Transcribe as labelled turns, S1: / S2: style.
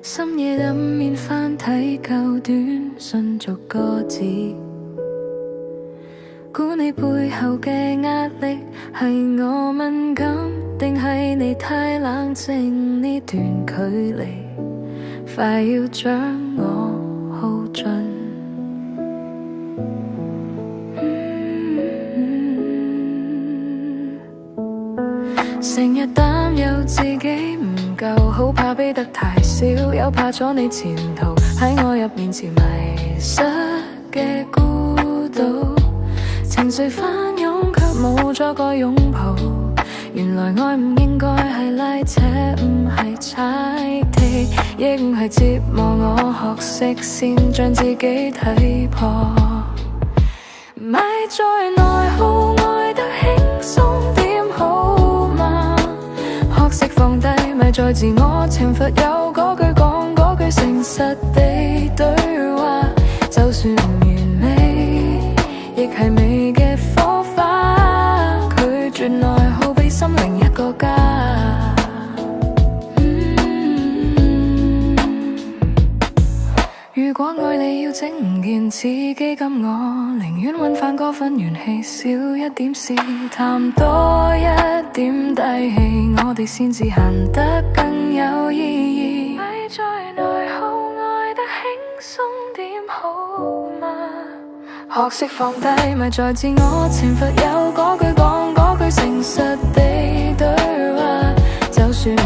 S1: 深夜入面翻睇舊短信逐個字，估你背後嘅壓力係我敏感，定係你太冷靜？呢段距離快要將我耗盡。成日擔憂自己唔夠好，怕悲得太少，又怕咗你前途喺我入面前迷失嘅孤島，情緒翻湧卻冇咗個擁抱。原來愛唔應該係拉扯，唔係踩地，亦唔係折磨我，學識先將自己睇破。咪在內耗，愛得輕鬆點好嗎？學識放低，咪在自我懲罰，有嗰句講嗰句，誠實地對話。就算唔完美，亦係美嘅火花。拒絕內耗，俾心靈一個家。如果愛你要整唔見自己咁，我寧願搵返嗰份元氣，少一點試探，多一點底氣，我哋先至行得更有意義。咪在內耗，愛得輕鬆點好嗎？學識放低，咪在自我懲罰，有嗰句講嗰句，誠實地對話。就算